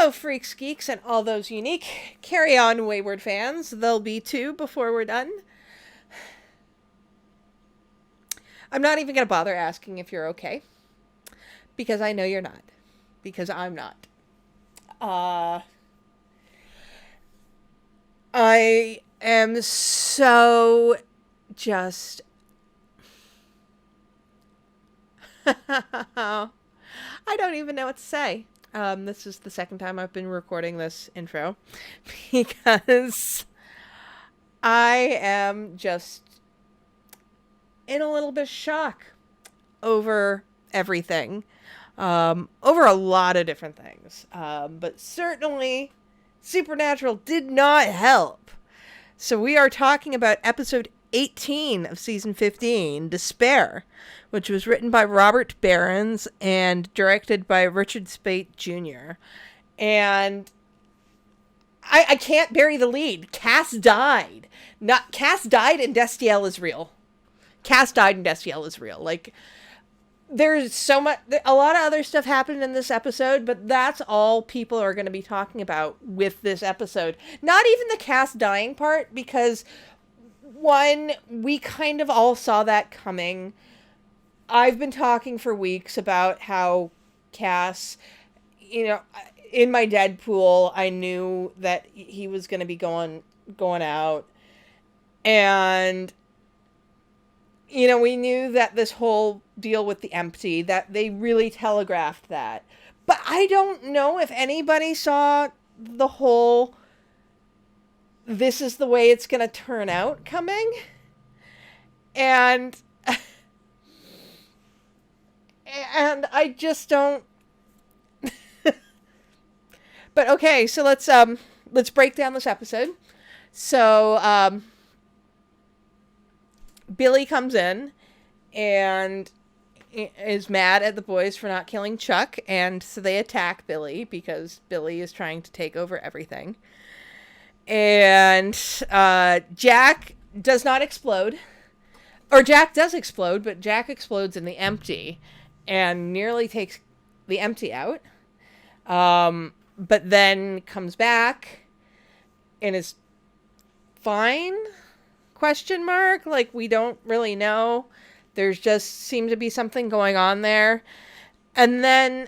Hello, freaks, geeks, and all those unique Carry On Wayward fans. There'll be two before we're done. I'm not even going to bother asking if you're okay, because I know you're not, because I'm not. I am so just... I don't even know what to say. This is the second time I've been recording this intro because I am just in a little bit of shock over everything, over a lot of different things. But certainly Supernatural did not help. So we are talking about episode 18 of season 15, Despair, which was written by Robert Behrens and directed by Richard Speight Jr. And I can't bury the lead. Cass died. Cass died and Destiel is real. Cass died and Destiel is real. Like, there's so much, a lot of other stuff happened in this episode, but that's all people are going to be talking about with this episode. Not even the Cass dying part, because one, we kind of all saw that coming. I've been talking for weeks about how Cass, in my Deadpool, I knew that he was going to be going out. And, we knew that this whole deal with the Emcee, that they really telegraphed that. But I don't know if anybody saw the whole, this is the way it's going to turn out coming. And I just don't. But okay, so let's break down this episode. So Billy comes in and is mad at the boys for not killing Chuck, and so they attack Billy because Billy is trying to take over everything. And Jack does not explode. Or Jack does explode, but Jack explodes in the Emcee and nearly takes the Emcee out. But then comes back and is fine? Question mark? Like, we don't really know. There's just seemed to be something going on there. And then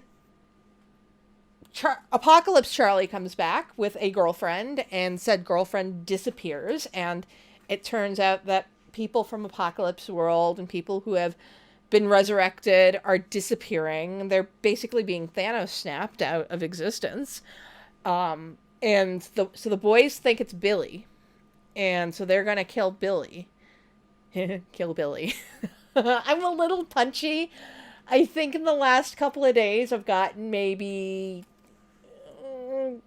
Apocalypse Charlie comes back with a girlfriend, and said girlfriend disappears. And it turns out that people from Apocalypse World and people who have been resurrected are disappearing. They're basically being Thanos snapped out of existence. So the boys think it's Billy. And so they're going to kill Billy. Kill Billy. I'm a little punchy. I think in the last couple of days I've gotten maybe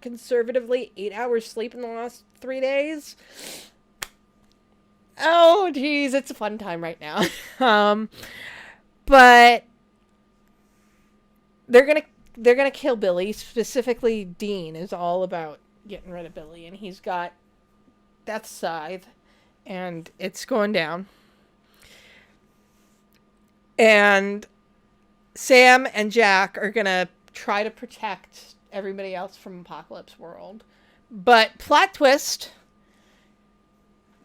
conservatively 8 hours sleep in the last 3 days. Oh, geez, it's a fun time right now. But they're gonna kill Billy. Specifically, Dean is all about getting rid of Billy, and he's got Death's Scythe, and it's going down. And Sam and Jack are gonna try to protect everybody else from Apocalypse World. But plot twist,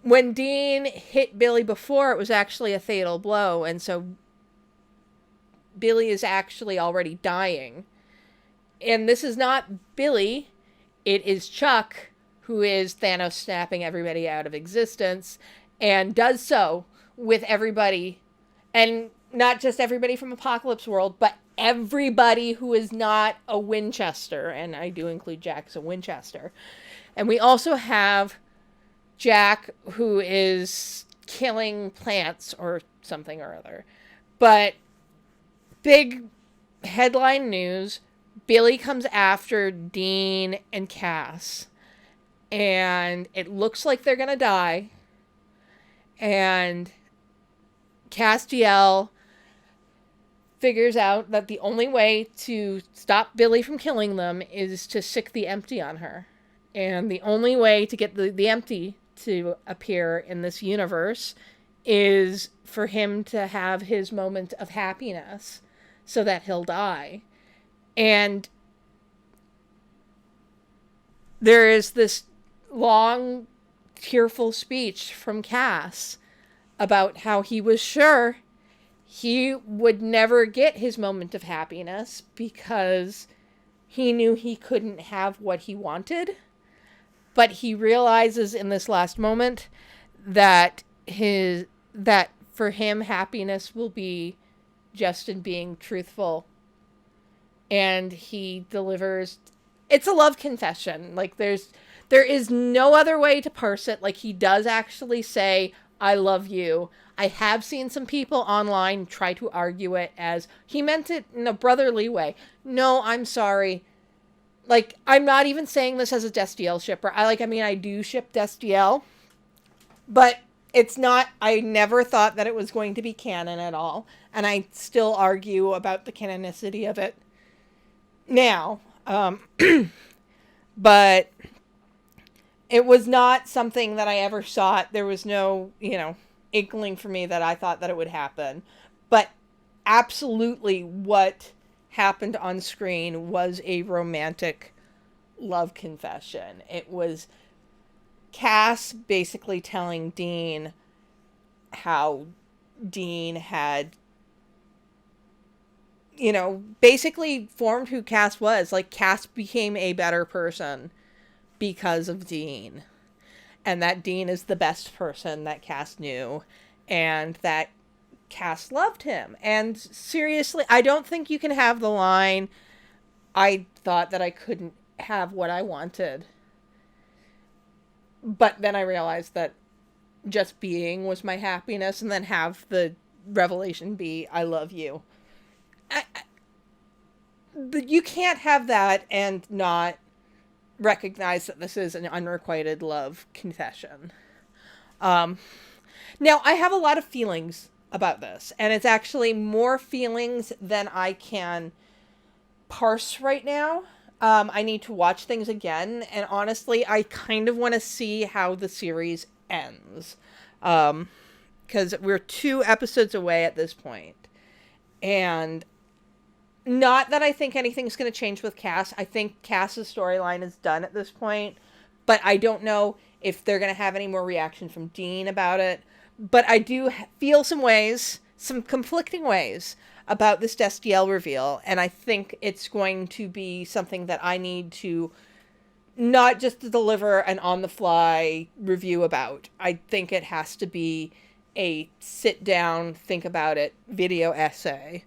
when Dean hit Billy before, it was actually a fatal blow, and so Billy is actually already dying. And this is not Billy, it is Chuck, who is Thanos snapping everybody out of existence, and does so with everybody, and not just everybody from Apocalypse World, but everybody who is not a Winchester, and I do include Jack as a Winchester. And we also have Jack, who is killing plants or something or other. But big headline news, Billy comes after Dean and Cass. And it looks like they're going to die. And Castiel figures out that the only way to stop Billy from killing them is to sick the Emcee on her. And the only way to get the Emcee to appear in this universe is for him to have his moment of happiness so that he'll die. And there is this long, tearful speech from Cass about how he was sure he would never get his moment of happiness because he knew he couldn't have what he wanted. But he realizes in this last moment that for him happiness will be just in being truthful. And he delivers, it's a love confession. Like there is no other way to parse it. Like he does actually say, I love you. I have seen some people online try to argue it as he meant it in a brotherly way. No, I'm sorry. Like, I'm not even saying this as a Destiel shipper. I do ship Destiel, but it's not, I never thought that it was going to be canon at all. And I still argue about the canonicity of it now. But it was not something that I ever sought. There was no, inkling for me that I thought that it would happen. But absolutely what happened on screen was a romantic love confession. It was Cass basically telling Dean how Dean had, basically formed who Cass was. Like, Cass became a better person because of Dean. And that Dean is the best person that Cass knew. And that Cass loved him. And seriously, I don't think you can have the line, I thought that I couldn't have what I wanted. But then I realized that just being was my happiness, and then have the revelation be, I love you. But you can't have that and not recognize that this is an unrequited love confession. Now, I have a lot of feelings about this, and it's actually more feelings than I can parse right now. I need to watch things again, and honestly, I kind of want to see how the series ends. Because we're 2 episodes away at this point. And not that I think anything's going to change with Cass. I think Cass's storyline is done at this point. But I don't know if they're going to have any more reaction from Dean about it. But I do feel some conflicting ways about this Destiel reveal. And I think it's going to be something that I need to not just to deliver an on-the-fly review about. I think it has to be a sit-down, think about it video essay.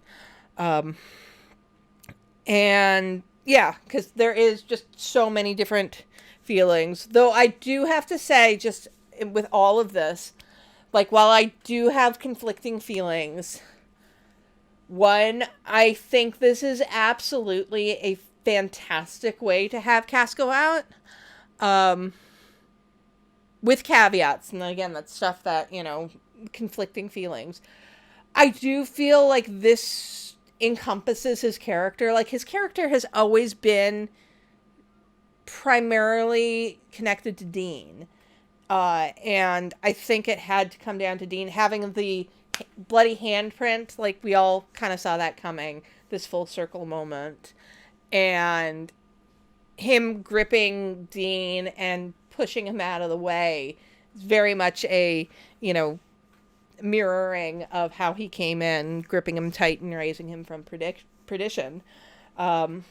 And yeah, because there is just so many different feelings. Though I do have to say, just with all of this, like, while I do have conflicting feelings, one, I think this is absolutely a fantastic way to have Cass go out. With caveats. And again, that's stuff that, conflicting feelings. I do feel like this encompasses his character. Like, his character has always been primarily connected to Dean. And I think it had to come down to Dean having the bloody handprint. Like, we all kind of saw that coming, this full circle moment. And him gripping Dean and pushing him out of the way is very much a, mirroring of how he came in, gripping him tight and raising him from perdition. So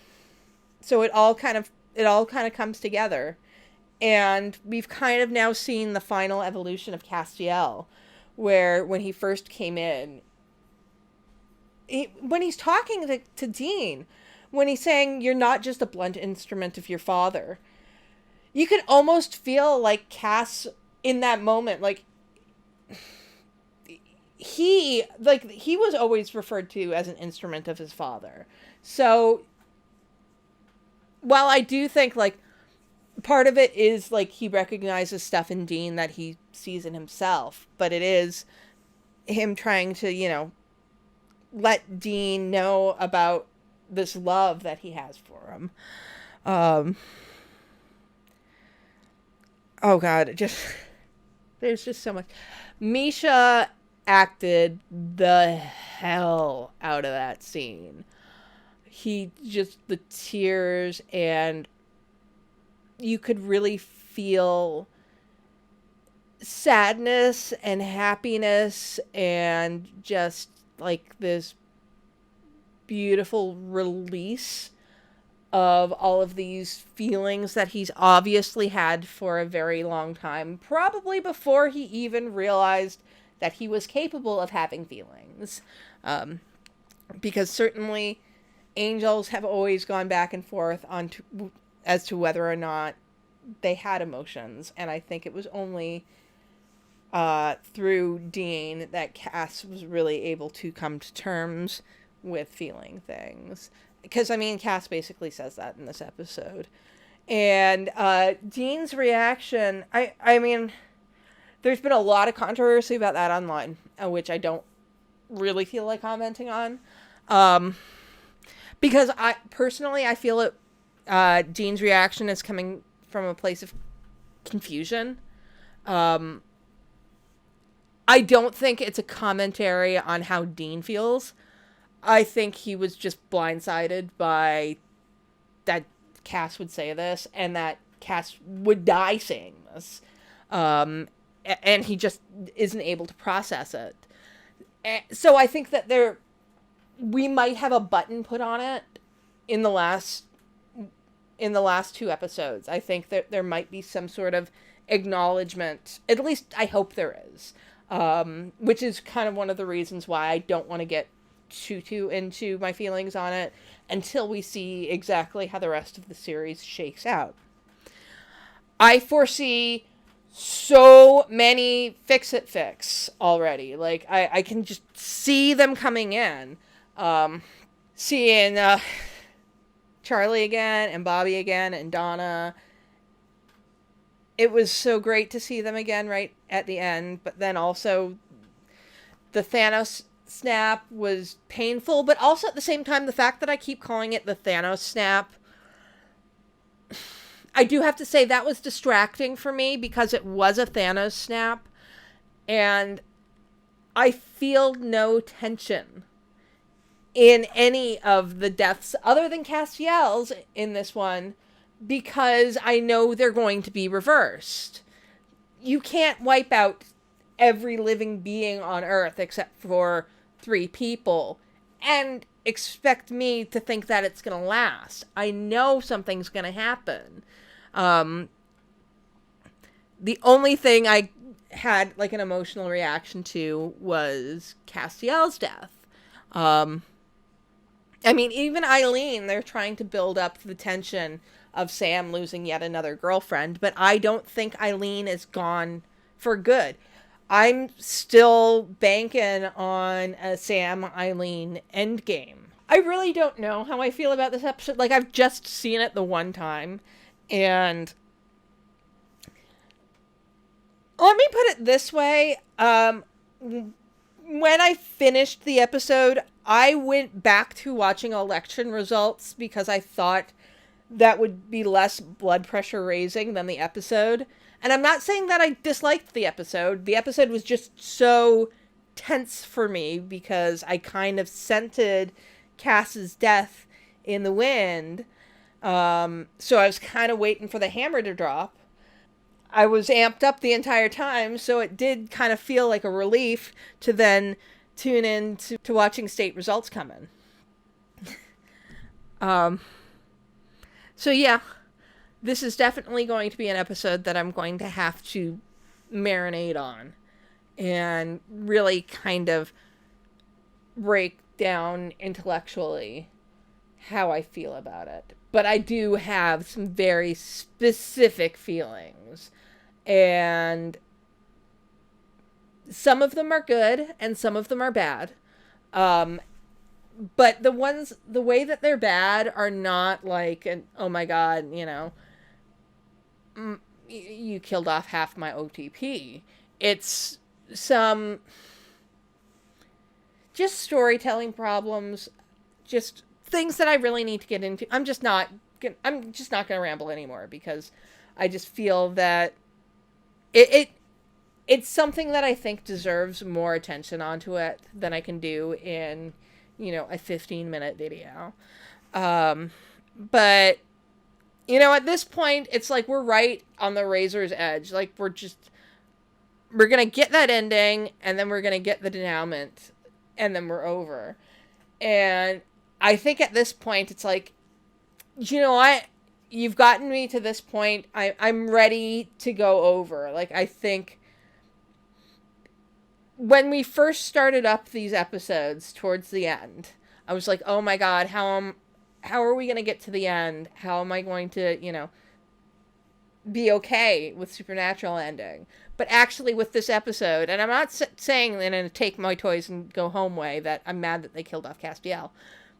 it all kind of comes together. And we've kind of now seen the final evolution of Castiel, where when he first came in, when he's talking to Dean, when he's saying, you're not just a blunt instrument of your father, you could almost feel like Cass in that moment, like, he was always referred to as an instrument of his father. So while I do think, like, part of it is, like, he recognizes stuff in Dean that he sees in himself, but it is him trying to, let Dean know about this love that he has for him. Oh God, there's just so much. Misha acted the hell out of that scene. The tears and you could really feel sadness and happiness and just like this beautiful release of all of these feelings that he's obviously had for a very long time, probably before he even realized that he was capable of having feelings. Because certainly angels have always gone back and forth as to whether or not they had emotions, and I think it was only through Dean that Cass was really able to come to terms with feeling things. Because, I mean, Cass basically says that in this episode. And Dean's reaction, I mean, there's been a lot of controversy about that online, which I don't really feel like commenting on. Because I feel it, Dean's reaction is coming from a place of confusion. I don't think it's a commentary on how Dean feels. I think he was just blindsided by that Cass would say this and that Cass would die saying this. And he just isn't able to process it. So I think that we might have a button put on it in the last 2 episodes. I think that there might be some sort of acknowledgement. At least I hope there is. Which is kind of one of the reasons why I don't want to get too into my feelings on it until we see exactly how the rest of the series shakes out. I foresee so many fix already. Like, I can just see them coming in. Seeing Charlie again and Bobby again and Donna. It was so great to see them again right at the end, but then also the Thanos snap was painful, but also at the same time, the fact that I keep calling it the Thanos snap, I do have to say that was distracting for me because it was a Thanos snap, and I feel no tension in any of the deaths other than Castiel's in this one, because I know they're going to be reversed. You can't wipe out every living being on Earth except for 3 people and expect me to think that it's going to last. I know something's going to happen. The only thing I had like an emotional reaction to was Castiel's death. I mean, even Eileen, they're trying to build up the tension of Sam losing yet another girlfriend, but I don't think Eileen is gone for good. I'm still banking on a Sam-Eileen endgame. I really don't know how I feel about this episode. Like, I've just seen it the one time, and let me put it this way. When I finished the episode, I went back to watching election results because I thought that would be less blood pressure raising than the episode. And I'm not saying that I disliked the episode. The episode was just so tense for me because I kind of scented Cass's death in the wind. So I was kind of waiting for the hammer to drop. I was amped up the entire time, so it did kind of feel like a relief to then tune in to watching state results come in. So yeah, this is definitely going to be an episode that I'm going to have to marinate on and really kind of break down intellectually how I feel about it. But I do have some very specific feelings, and some of them are good and some of them are bad. But the way that they're bad are not like, oh my God, you killed off half my OTP. It's some just storytelling problems, just things that I really need to get into. I'm just not going to ramble anymore because I just feel that it's something that I think deserves more attention onto it than I can do in, a 15-minute video. But You know, at this point, it's like we're right on the razor's edge. Like, we're going to get that ending, and then we're going to get the denouement, and then we're over. And I think at this point, it's like, you know what? You've gotten me to this point. I'm ready to go over. Like, I think when we first started up these episodes towards the end, I was like, oh my God, how are we going to get to the end? How am I going to, be okay with Supernatural ending? But actually with this episode, and I'm not saying in a take my toys and go home way that I'm mad that they killed off Castiel,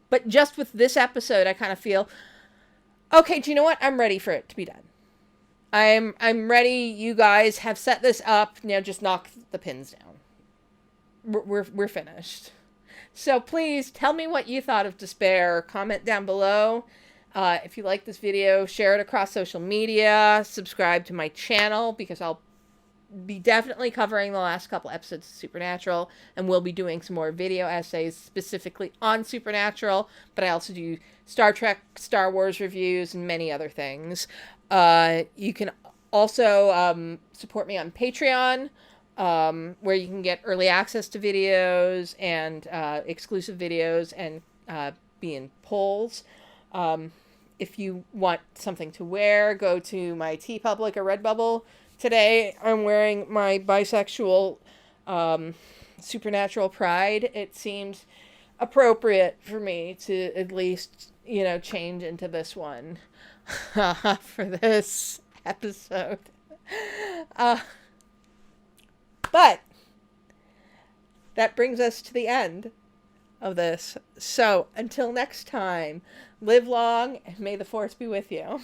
but just with this episode, I kind of feel, okay, do you know what? I'm ready for it to be done. I'm ready. You guys have set this up. Now just knock the pins down. We're finished. So please tell me what you thought of Despair. Comment down below. If you like this video, share it across social media. Subscribe to my channel because I'll be definitely covering the last couple episodes of Supernatural, and we'll be doing some more video essays specifically on Supernatural, but I also do Star Trek, Star Wars reviews, and many other things. You can also support me on Patreon, where you can get early access to videos and exclusive videos and be in polls. If you want something to wear, go to my TeePublic or Redbubble. Today, I'm wearing my bisexual Supernatural pride. It seemed appropriate for me to at least, change into this one for this episode. But that brings us to the end of this. So, until next time, live long and may the force be with you.